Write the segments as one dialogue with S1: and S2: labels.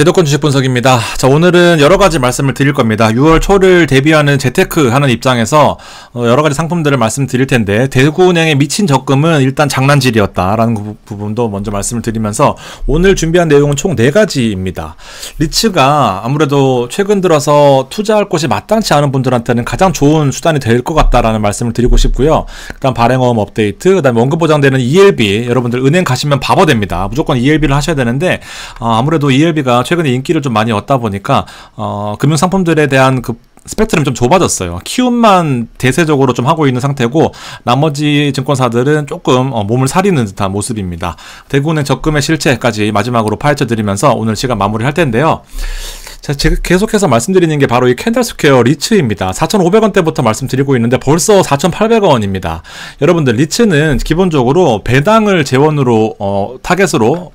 S1: 제도권 주식 분석입니다. 자, 오늘은 여러가지 말씀을 드릴 겁니다. 6월 초를 대비하는 재테크 하는 입장에서 여러가지 상품들을 말씀드릴 텐데, 대구은행의 미친 적금은 일단 장난질이었다라는 부분도 먼저 말씀을 드리면서, 오늘 준비한 내용은 총 4가지입니다. 리츠가 아무래도 최근 들어서 투자할 곳이 마땅치 않은 분들한테는 가장 좋은 수단이 될 것 같다라는 말씀을 드리고 싶고요. 그 다음 발행어음 업데이트, 그 다음에 원금보장되는 ELB, 여러분들 은행 가시면 바보 됩니다. 무조건 ELB를 하셔야 되는데, 아무래도 ELB가 최근에 인기를 좀 많이 얻다 보니까 금융상품들에 대한 그 스펙트럼이 좀 좁아졌어요. 키움만 대세적으로 좀 하고 있는 상태고, 나머지 증권사들은 조금 몸을 사리는 듯한 모습입니다. 대구은행 적금의 실체까지 마지막으로 파헤쳐 드리면서 오늘 시간 마무리할 텐데요. 자, 제가 계속해서 말씀드리는 게 바로 이 캔들스퀘어 리츠입니다. 4,500원대부터 말씀드리고 있는데 벌써 4,800원입니다. 여러분들, 리츠는 기본적으로 배당을 재원으로 타겟으로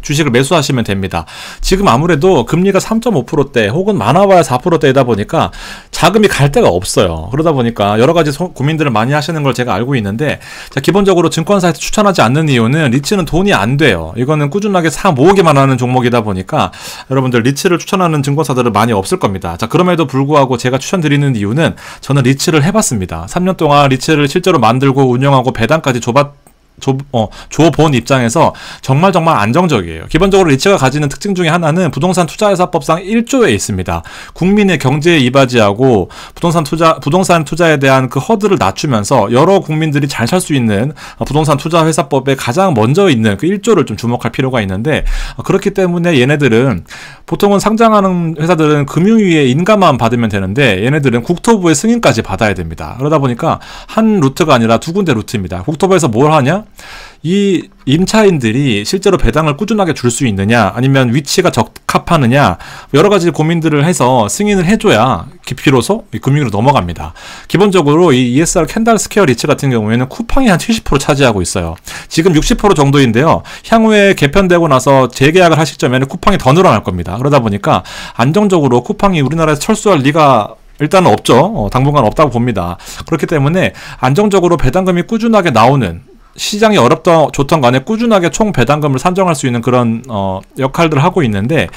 S1: 주식을 매수하시면 됩니다. 지금 아무래도 금리가 3.5%대 혹은 많아봐야 4%대이다 보니까 자금이 갈 데가 없어요. 그러다 보니까 여러 가지 고민들을 많이 하시는 걸 제가 알고 있는데, 자, 기본적으로 증권사에서 추천하지 않는 이유는 리츠는 돈이 안 돼요. 이거는 꾸준하게 모으기만 하는 종목이다 보니까 여러분들 리츠를 추천하는 증권사들은 많이 없을 겁니다. 자, 그럼에도 불구하고 제가 추천드리는 이유는 저는 리츠를 해봤습니다. 3년 동안 리츠를 실제로 만들고 운영하고 배당까지 줘본 입장에서 정말 안정적이에요. 기본적으로 리츠가 가지는 특징 중에 하나는 부동산 투자회사법상 1조에 있습니다. 국민의 경제에 이바지하고 부동산 투자에 대한 그 허들을 낮추면서 여러 국민들이 잘 살 수 있는 부동산 투자회사법에 가장 먼저 있는 그 1조를 좀 주목할 필요가 있는데, 그렇기 때문에 얘네들은 보통은 상장하는 회사들은 금융위에 인가만 받으면 되는데, 얘네들은 국토부의 승인까지 받아야 됩니다. 그러다 보니까 한 루트가 아니라 두 군데 루트입니다. 국토부에서 뭘 하냐? 이 임차인들이 실제로 배당을 꾸준하게 줄 수 있느냐, 아니면 위치가 적합하느냐, 여러 가지 고민들을 해서 승인을 해줘야 비로소 금융으로 넘어갑니다. 기본적으로 이 ESR 캔들스퀘어 리츠 같은 경우에는 쿠팡이 한 70% 차지하고 있어요. 지금 60% 정도인데요. 향후에 개편되고 나서 재계약을 할 시점에는 쿠팡이 더 늘어날 겁니다. 그러다 보니까 안정적으로 쿠팡이 우리나라에서 철수할 리가 일단은 없죠. 당분간 없다고 봅니다. 그렇기 때문에 안정적으로 배당금이 꾸준하게 나오는, 시장이 어렵던 좋던 간에 꾸준하게 총 배당금을 산정할 수 있는 그런 역할들을 하고 있는데,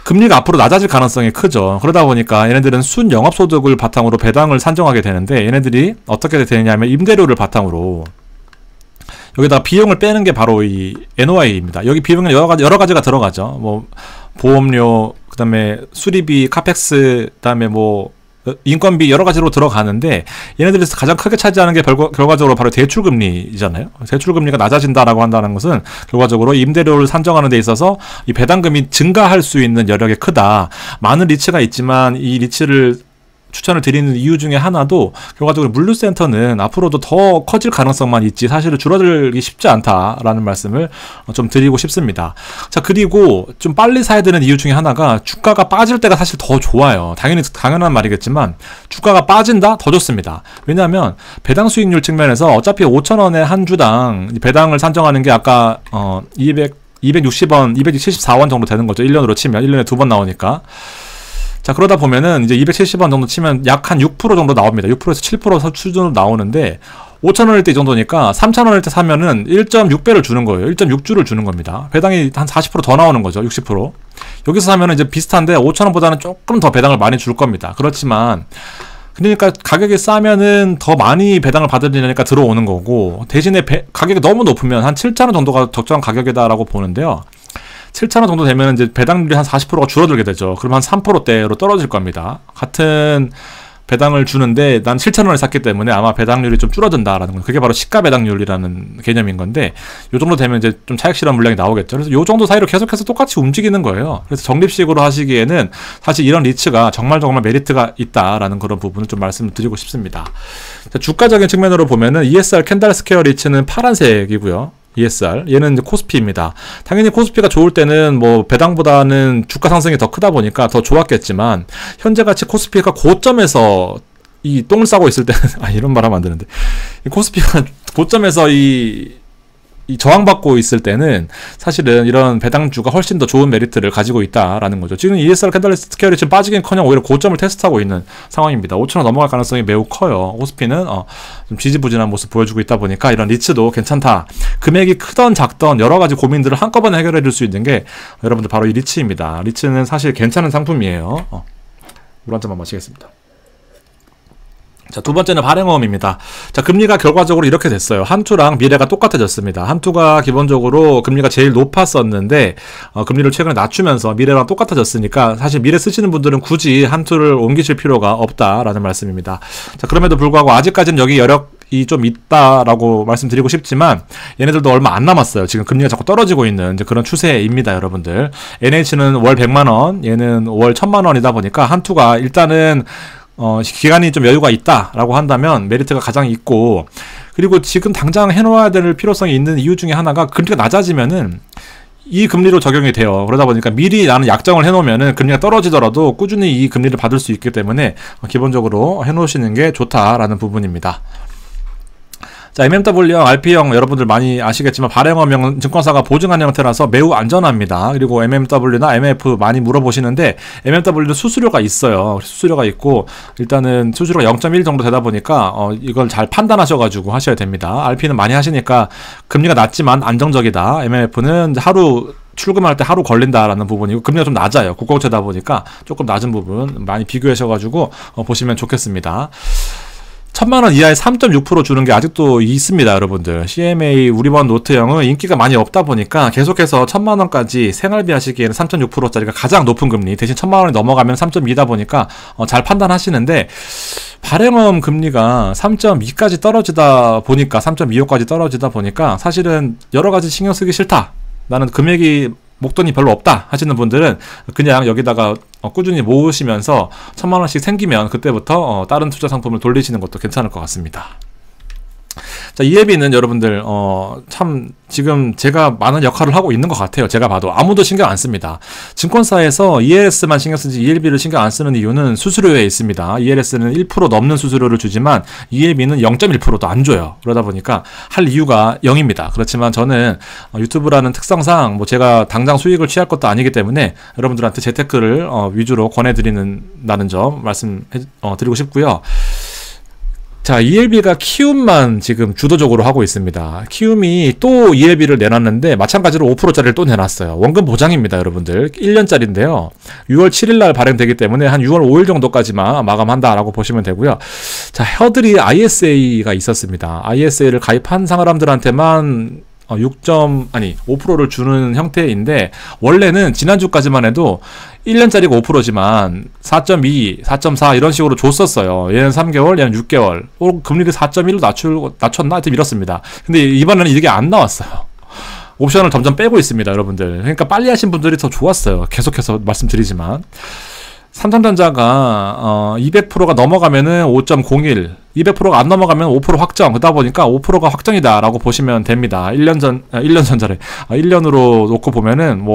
S1: 금리가 앞으로 낮아질 가능성이 크죠. 그러다 보니까 얘네들은 순 영업소득을 바탕으로 배당을 산정하게 되는데, 얘네들이 어떻게 되느냐면 임대료를 바탕으로 여기다가 비용을 빼는 게 바로 이 NOI입니다. 여기 비용은 여러 가지가 들어가죠. 뭐 보험료, 그다음에 수리비, 카펙스, 그다음에 뭐 인건비, 여러 가지로 들어가는데, 얘네들에서 가장 크게 차지하는 게 결과적으로 바로 대출금리잖아요. 대출금리가 낮아진다라고 한다는 것은 결과적으로 임대료를 산정하는 데 있어서 이 배당금이 증가할 수 있는 여력이 크다. 많은 리츠가 있지만 이 리츠를 추천을 드리는 이유 중에 하나도 결과적으로 물류센터는 앞으로도 더 커질 가능성만 있지 사실은 줄어들기 쉽지 않다라는 말씀을 좀 드리고 싶습니다. 자, 그리고 좀 빨리 사야 되는 이유 중에 하나가 주가가 빠질 때가 사실 더 좋아요. 당연한 말이겠지만 주가가 빠진다? 더 좋습니다. 왜냐하면 배당 수익률 측면에서 어차피 5,000원에 한 주당 배당을 산정하는 게 아까 260원, 274원 정도 되는 거죠. 1년으로 치면 1년에 2번 나오니까. 자, 그러다 보면은 이제 270원 정도 치면 약 한 6% 정도 나옵니다. 6%에서 7% 수준으로 나오는데, 5,000원일 때 이 정도니까 3,000원일 때 사면은 1.6배를 주는 거예요. 1.6주를 주는 겁니다. 배당이 한 40% 더 나오는 거죠. 60%. 여기서 사면은 이제 비슷한데 5,000원보다는 조금 더 배당을 많이 줄 겁니다. 그렇지만 그러니까 가격이 싸면은 더 많이 배당을 받으려니까 들어오는 거고, 대신에 가격이 너무 높으면 한 7,000원 정도가 적정한 가격이다라고 보는데요. 7,000원 정도 되면 이제 배당률이 한 40%가 줄어들게 되죠. 그럼 한 3%대로 떨어질 겁니다. 같은 배당을 주는데 난 7,000원을 샀기 때문에 아마 배당률이 좀 줄어든다라는 건, 그게 바로 시가 배당률이라는 개념인 건데, 요 정도 되면 이제 좀 차익 실현 물량이 나오겠죠. 그래서 요 정도 사이로 계속해서 똑같이 움직이는 거예요. 그래서 적립식으로 하시기에는 사실 이런 리츠가 정말 메리트가 있다라는 그런 부분을 좀 말씀을 드리고 싶습니다. 자, 주가적인 측면으로 보면은 ESR 캔들스퀘어 리츠는 파란색이고요. ESR, 얘는 이제 코스피입니다. 당연히 코스피가 좋을 때는 뭐 배당보다는 주가 상승이 더 크다 보니까 더 좋았겠지만, 현재같이 코스피가 고점에서 이 똥을 싸고 있을 때는 이런 말 하면 안 되는데, 이 코스피가 고점에서 이 저항받고 있을 때는 사실은 이런 배당주가 훨씬 더 좋은 메리트를 가지고 있다라는 거죠. 지금 ESR 캔들리스틱 스퀘어이 지금 빠지긴커녕 오히려 고점을 테스트하고 있는 상황입니다. 5,000원 넘어갈 가능성이 매우 커요. 호스피는 좀 지지부진한 모습 보여주고 있다 보니까 이런 리츠도 괜찮다. 금액이 크던 작던 여러 가지 고민들을 한꺼번에 해결해 줄 수 있는 게 여러분들 바로 이 리츠입니다. 리츠는 사실 괜찮은 상품이에요. 물 한 잔만 마시겠습니다. 자, 두 번째는 발행어음입니다. 자, 금리가 결과적으로 이렇게 됐어요. 한투랑 미래가 똑같아졌습니다. 한투가 기본적으로 금리가 제일 높았었는데 금리를 최근에 낮추면서 미래랑 똑같아졌으니까 사실 미래 쓰시는 분들은 굳이 한투를 옮기실 필요가 없다라는 말씀입니다. 자, 그럼에도 불구하고 아직까지는 여기 여력이 좀 있다라고 말씀드리고 싶지만 얘네들도 얼마 안 남았어요. 지금 금리가 자꾸 떨어지고 있는 이제 그런 추세입니다, 여러분들. NH는 월 100만원, 얘는 월 1000만원이다 보니까 한투가 일단은 기간이 좀 여유가 있다라고 한다면 메리트가 가장 있고, 그리고 지금 당장 해놓아야 될 필요성이 있는 이유 중에 하나가 금리가 낮아지면은 이 금리로 적용이 돼요. 그러다 보니까 미리 나는 약정을 해놓으면은 금리가 떨어지더라도 꾸준히 이 금리를 받을 수 있기 때문에 기본적으로 해놓으시는 게 좋다라는 부분입니다. 자, MMW형, RP형 여러분들 많이 아시겠지만 발행어명 증권사가 보증한 형태라서 매우 안전합니다. 그리고 MMW나 MF 많이 물어보시는데 MMW는 수수료가 있어요. 수수료가 있고 일단은 수수료가 0.1 정도 되다 보니까 이걸 잘 판단하셔가지고 하셔야 됩니다. RP는 많이 하시니까 금리가 낮지만 안정적이다. MMF는 하루 출금할 때 하루 걸린다라는 부분이고 금리가 좀 낮아요. 국공채다 보니까 조금 낮은 부분 많이 비교하셔가지고 보시면 좋겠습니다. 1000만원 이하의 3.6% 주는 게 아직도 있습니다, 여러분들. CMA 우리번 노트형은 인기가 많이 없다 보니까 계속해서 1000만원까지 생활비 하시기에는 3.6%짜리가 가장 높은 금리, 대신 1000만원이 넘어가면 3.2다 보니까 잘 판단하시는데, 발행어음 금리가 3.2까지 떨어지다 보니까 3.25까지 떨어지다 보니까 사실은 여러 가지 신경 쓰기 싫다, 나는 금액이 목돈이 별로 없다 하시는 분들은 그냥 여기다가 꾸준히 모으시면서 1000만원씩 생기면 그때부터 다른 투자 상품을 돌리시는 것도 괜찮을 것 같습니다. 자, ELB는 여러분들 참 지금 제가 많은 역할을 하고 있는 것 같아요. 제가 봐도 아무도 신경 안 씁니다. 증권사에서 ELS만 신경 쓰지 ELB를 신경 안 쓰는 이유는 수수료에 있습니다. ELS는 1% 넘는 수수료를 주지만 ELB는 0.1%도 안 줘요. 그러다 보니까 할 이유가 0입니다. 그렇지만 저는 유튜브라는 특성상 제가 당장 수익을 취할 것도 아니기 때문에 여러분들한테 재테크를 위주로 권해드리는다는 점 말씀드리고 싶고요. 자, ELB가 키움만 지금 주도적으로 하고 있습니다. 키움이 또 ELB를 내놨는데 마찬가지로 5%짜리를 또 내놨어요. 원금 보장입니다, 여러분들. 1년짜리인데요. 6월 7일날 발행되기 때문에 한 6월 5일 정도까지만 마감한다라고 보시면 되고요. 자, 혀들이 ISA가 있었습니다. ISA를 가입한 사람들한테만 5%를 주는 형태인데, 원래는 지난주까지만 해도 1년짜리가 5%지만 4.2, 4.4 이런 식으로 줬었어요. 얘는 3개월, 얘는 6개월. 금리를 4.1로 낮췄나? 하여튼 이렇습니다. 근데 이번에는 이게 안 나왔어요. 옵션을 점점 빼고 있습니다, 여러분들. 그러니까 빨리 하신 분들이 더 좋았어요. 계속해서 말씀드리지만. 삼성전자가 200%가 넘어가면은 5.01, 200%가 안 넘어가면 5% 확정. 그러다 보니까 5%가 확정이다라고 보시면 됩니다. 1년으로 놓고 보면은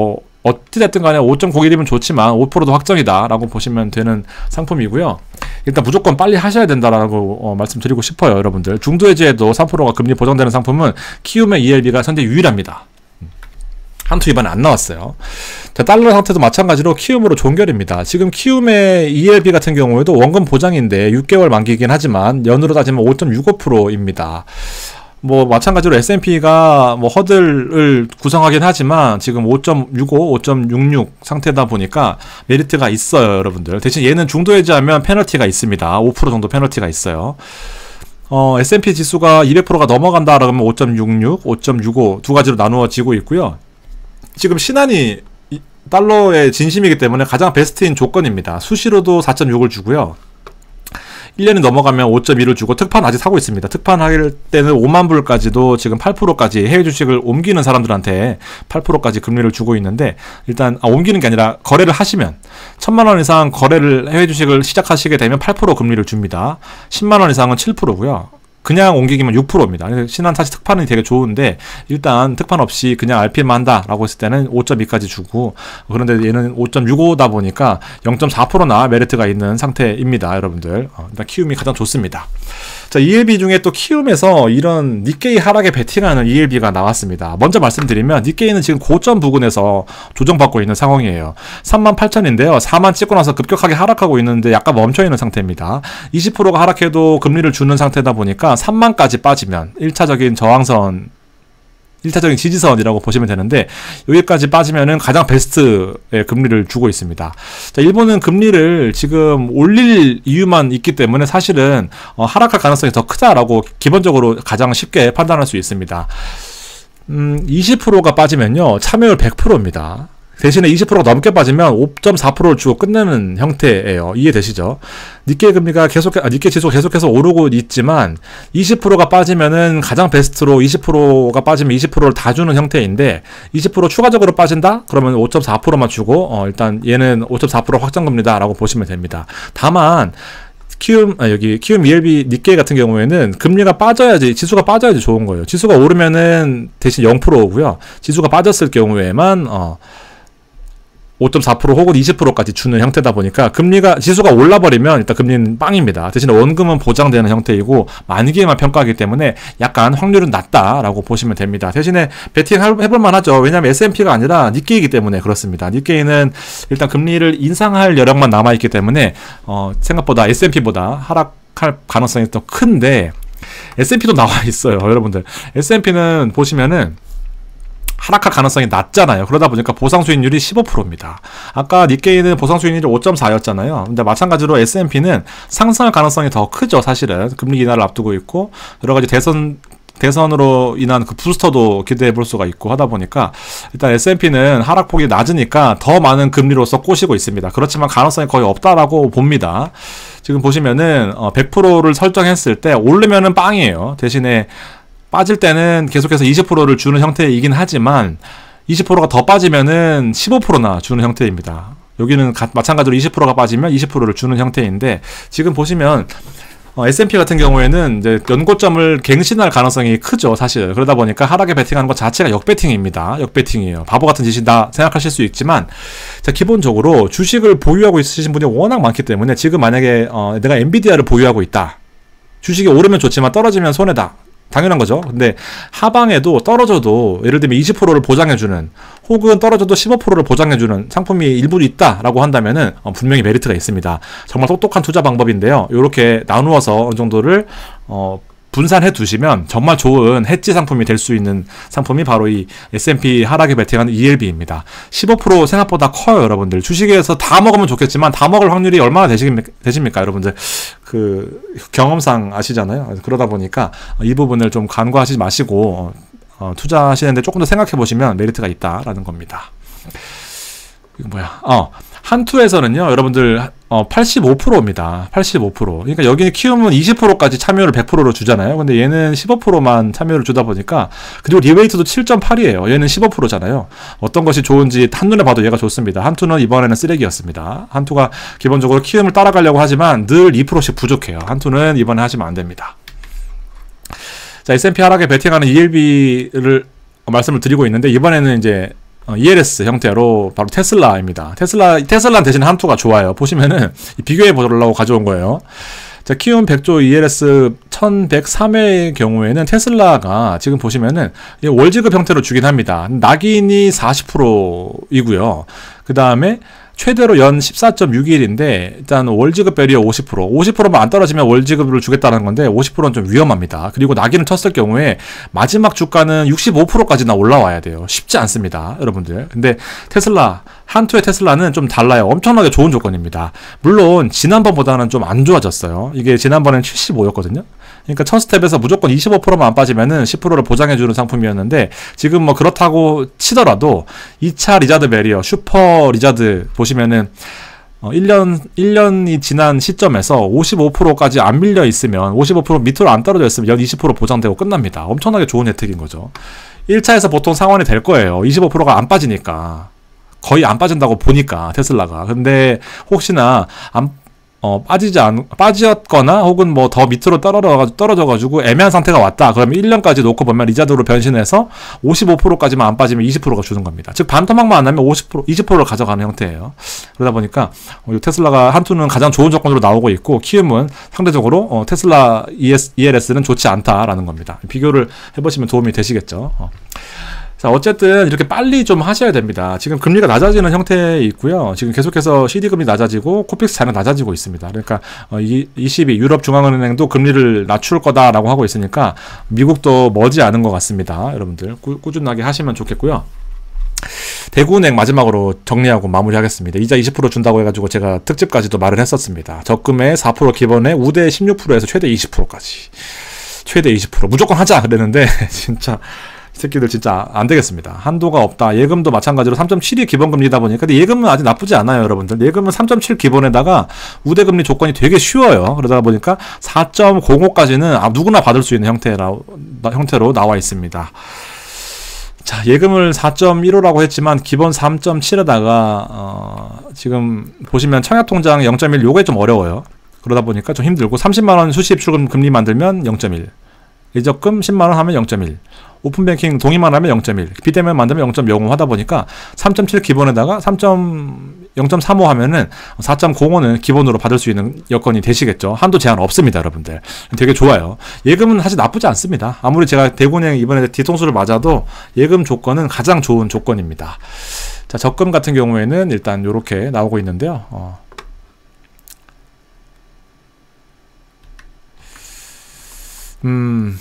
S1: 어찌됐든 간에 5.01이면 좋지만 5%도 확정이다라고 보시면 되는 상품이고요. 일단 무조건 빨리 하셔야 된다라고 말씀드리고 싶어요, 여러분들. 중도해지에도 3%가 금리 보장되는 상품은 키움의 ELB가 현재 유일합니다. 한투 이번에 안 나왔어요. 자, 달러 상태도 마찬가지로 키움으로 종결입니다. 지금 키움의 ELB 같은 경우에도 원금 보장인데 6개월 만기이긴 하지만 연으로 따지면 5.65%입니다. 마찬가지로 S&P가 허들을 구성하긴 하지만 지금 5.65, 5.66 상태다 보니까 메리트가 있어요, 여러분들. 대신 얘는 중도해지하면 페널티가 있습니다. 5% 정도 페널티가 있어요. S&P 지수가 200%가 넘어간다 그러면 5.66, 5.65 두 가지로 나누어지고 있고요. 지금 신한이 달러의 진심이기 때문에 가장 베스트인 조건입니다. 수시로도 4.6을 주고요. 1년이 넘어가면 5.1을 주고 특판 아직 사고 있습니다. 특판 할 때는 5만 불까지도 지금 8%까지 해외 주식을 옮기는 사람들한테 8%까지 금리를 주고 있는데, 일단 옮기는 게 아니라 거래를 하시면 1000만 원 이상 거래를 해외 주식을 시작하시게 되면 8% 금리를 줍니다. 10만 원 이상은 7%고요. 그냥 옮기기면 6%입니다. 신한 사실 특판이 되게 좋은데 일단 특판 없이 그냥 RP만 한다라고 했을 때는 5.2까지 주고, 그런데 얘는 5.65다 보니까 0.4%나 메리트가 있는 상태입니다, 여러분들. 일단 키움이 가장 좋습니다. 자, ELB 중에 또 키움에서 이런 니케이 하락에 베팅하는 ELB가 나왔습니다. 먼저 말씀드리면 니케이는 지금 고점 부근에서 조정받고 있는 상황이에요. 38,000인데요. 4만 찍고 나서 급격하게 하락하고 있는데 약간 멈춰있는 상태입니다. 20%가 하락해도 금리를 주는 상태다 보니까 3만까지 빠지면 1차적인 저항선, 1차적인 지지선이라고 보시면 되는데, 여기까지 빠지면은 가장 베스트의 금리를 주고 있습니다. 자, 일본은 금리를 지금 올릴 이유만 있기 때문에 사실은 하락할 가능성이 더 크다라고 기본적으로 가장 쉽게 판단할 수 있습니다. 20%가 빠지면요, 참여율 100%입니다. 대신에 20%가 넘게 빠지면 5.4%를 주고 끝내는 형태예요. 이해되시죠? 니케이 금리가 니케이 지수가 계속해서 오르고 있지만 20%가 빠지면은 가장 베스트로 20%가 빠지면 20%를 다 주는 형태인데, 20% 추가적으로 빠진다? 그러면 5.4%만 주고 일단 얘는 5.4% 확정금리다라고 보시면 됩니다. 다만 키움 ELB 니케이 같은 경우에는 금리가 빠져야지, 지수가 빠져야지 좋은 거예요. 지수가 오르면은 대신 0%고요. 지수가 빠졌을 경우에만 5.4% 혹은 20%까지 주는 형태다 보니까 지수가 올라버리면 일단 금리는 빵입니다. 대신에 원금은 보장되는 형태이고 만기에만 평가하기 때문에 약간 확률은 낮다라고 보시면 됩니다. 대신에 베팅 해볼만 하죠. 왜냐하면 S&P가 아니라 니케이이기 때문에 그렇습니다. 니케이는 일단 금리를 인상할 여력만 남아있기 때문에 생각보다 S&P보다 하락할 가능성이 더 큰데, S&P도 나와 있어요. 여러분들, S&P는 보시면은 하락할 가능성이 낮잖아요. 그러다 보니까 보상 수익률이 15%입니다. 아까 니케이는 보상 수익률이 5.4였잖아요. 근데 마찬가지로 S&P는 상승할 가능성이 더 크죠. 사실은 금리 인하를 앞두고 있고 여러 가지 대선으로 인한 그 부스터도 기대해 볼 수가 있고 하다 보니까 일단 S&P는 하락폭이 낮으니까 더 많은 금리로서 꼬시고 있습니다. 그렇지만 가능성이 거의 없다라고 봅니다. 지금 보시면은 100%를 설정했을 때 오르면은 빵이에요. 대신에 빠질 때는 계속해서 20%를 주는 형태이긴 하지만 20%가 더 빠지면은 15%나 주는 형태입니다. 여기는 마찬가지로 20%가 빠지면 20%를 주는 형태인데, 지금 보시면 S&P 같은 경우에는 이제 연고점을 갱신할 가능성이 크죠, 사실. 그러다 보니까 하락에 베팅하는 것 자체가 역베팅입니다. 역베팅이에요. 바보 같은 짓이다 생각하실 수 있지만, 자, 기본적으로 주식을 보유하고 있으신 분이 워낙 많기 때문에 지금 만약에 내가 엔비디아를 보유하고 있다. 주식이 오르면 좋지만 떨어지면 손해다. 당연한 거죠. 근데 하방에도 떨어져도 예를 들면 20%를 보장해주는, 혹은 떨어져도 15%를 보장해주는 상품이 일부 있다라고 한다면은 분명히 메리트가 있습니다. 정말 똑똑한 투자 방법인데요. 이렇게 나누어서 어느 정도를 분산해 두시면 정말 좋은 해지 상품이 될 수 있는 상품이 바로 이 S&P 하락에 베팅하는 ELB입니다. 15% 생각보다 커요, 여러분들. 주식에서 다 먹으면 좋겠지만 다 먹을 확률이 얼마나 되십니까, 여러분들? 그 경험상 아시잖아요. 그러다 보니까 이 부분을 좀 간과하지 마시고 투자하시는데 조금 더 생각해 보시면 메리트가 있다라는 겁니다. 이거 뭐야? 한투에서는요, 여러분들 85%입니다. 85%. 그러니까 여기는 키움은 20%까지 참여를 100%로 주잖아요. 근데 얘는 15%만 참여를 주다 보니까, 그리고 리웨이트도 7.8이에요. 얘는 15%잖아요. 어떤 것이 좋은지 한눈에 봐도 얘가 좋습니다. 한투는 이번에는 쓰레기였습니다. 한투가 기본적으로 키움을 따라가려고 하지만 늘 2%씩 부족해요. 한투는 이번에 하시면 안 됩니다. 자, S&P 하락에 베팅하는 ELB를 말씀을 드리고 있는데, 이번에는 이제 ELS 형태로 바로 테슬라입니다. 테슬라는 대신 한투가 좋아요. 보시면은 비교해 보려고 가져온 거예요. 자, 키움 100조 ELS 1103회의 경우에는 테슬라가 지금 보시면은 월지급 형태로 주긴 합니다. 낙인이 40%이고요. 그 다음에 최대로 연 14.6일인데 일단 월지급 배리어 50%만 안 떨어지면 월지급을 주겠다는 건데 50%는 좀 위험합니다. 그리고 낙인을 쳤을 경우에 마지막 주가는 65%까지나 올라와야 돼요. 쉽지 않습니다, 여러분들. 근데 한투의 테슬라는 좀 달라요. 엄청나게 좋은 조건입니다. 물론 지난번보다는 좀 안 좋아졌어요. 이게 지난번엔 75였거든요. 그러니까 첫 스텝에서 무조건 25%만 안 빠지면은 10%를 보장해주는 상품이었는데, 지금 뭐 그렇다고 치더라도 2차 리자드 배리어, 슈퍼 리자드 보시면은 1년이 지난 시점에서 55%까지 안 밀려 있으면, 55% 밑으로 안 떨어져 있으면 연 20% 보장되고 끝납니다. 엄청나게 좋은 혜택인 거죠. 1차에서 보통 상환이 될 거예요. 25%가 안 빠지니까. 거의 안 빠진다고 보니까, 테슬라가. 근데 혹시나 빠졌거나 혹은 뭐 더 밑으로 떨어져가지고 애매한 상태가 왔다. 그러면 1년까지 놓고 보면 리자드로 변신해서 55%까지만 안 빠지면 20%가 주는 겁니다. 즉 반토막만 안 나면 50%, 20%를 가져가는 형태예요. 그러다 보니까 테슬라가 한투는 가장 좋은 조건으로 나오고 있고 키움은 상대적으로 테슬라 ELS는 좋지 않다라는 겁니다. 비교를 해보시면 도움이 되시겠죠. 자, 어쨌든 이렇게 빨리 좀 하셔야 됩니다. 지금 금리가 낮아지는 형태에 있고요. 지금 계속해서 CD 금리 낮아지고 코픽스 자료 낮아지고 있습니다. 그러니까 ECB 유럽 중앙은행도 금리를 낮출 거다라고 하고 있으니까 미국도 머지 않은 것 같습니다. 여러분들 꾸준하게 하시면 좋겠고요. 대구은행 마지막으로 정리하고 마무리하겠습니다. 이자 20% 준다고 해가지고 제가 특집까지도 말을 했었습니다. 적금에 4% 기본에 우대 16%에서 최대 20%까지. 최대 20% 무조건 하자 그랬는데 진짜 이 새끼들 진짜 안 되겠습니다. 한도가 없다. 예금도 마찬가지로 3.7이 기본금리다 보니까 근데 예금은 아직 나쁘지 않아요, 여러분들. 예금은 3.7 기본에다가 우대금리 조건이 되게 쉬워요. 그러다 보니까 4.05까지는 누구나 받을 수 있는 형태로 나와 있습니다. 자, 예금을 4.15라고 했지만 기본 3.7에다가 지금 보시면 청약통장 0.1 요게 좀 어려워요. 그러다 보니까 좀 힘들고 30만원 수시입출금 금리 만들면 0.1 예적금 10만원 하면 0.1 오픈뱅킹 동의만 하면 0.1 비대면 만들면 0.05 하다 보니까 3.7 기본에다가 0.35 하면은 4.05는 기본으로 받을 수 있는 여건이 되시겠죠. 한도 제한 없습니다, 여러분들. 되게 좋아요. 예금은 사실 나쁘지 않습니다. 아무리 제가 대구은행 이번에 뒤통수를 맞아도 예금 조건은 가장 좋은 조건입니다. 자, 적금 같은 경우에는 일단 이렇게 나오고 있는데요.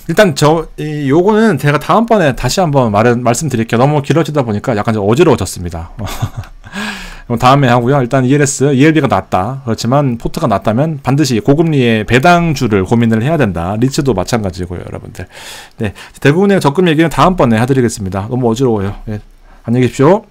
S1: 일단 요거는 제가 다음번에 다시 한번 말씀드릴게요. 너무 길어지다 보니까 약간 좀 어지러워졌습니다. 다음에 하고요. 일단 ELB가 낮다. 그렇지만 포트가 낮다면 반드시 고금리의 배당주를 고민을 해야 된다. 리츠도 마찬가지고요, 여러분들. 네, 대부분의 적금 얘기는 다음번에 해드리겠습니다. 너무 어지러워요. 네, 안녕히 계십시오.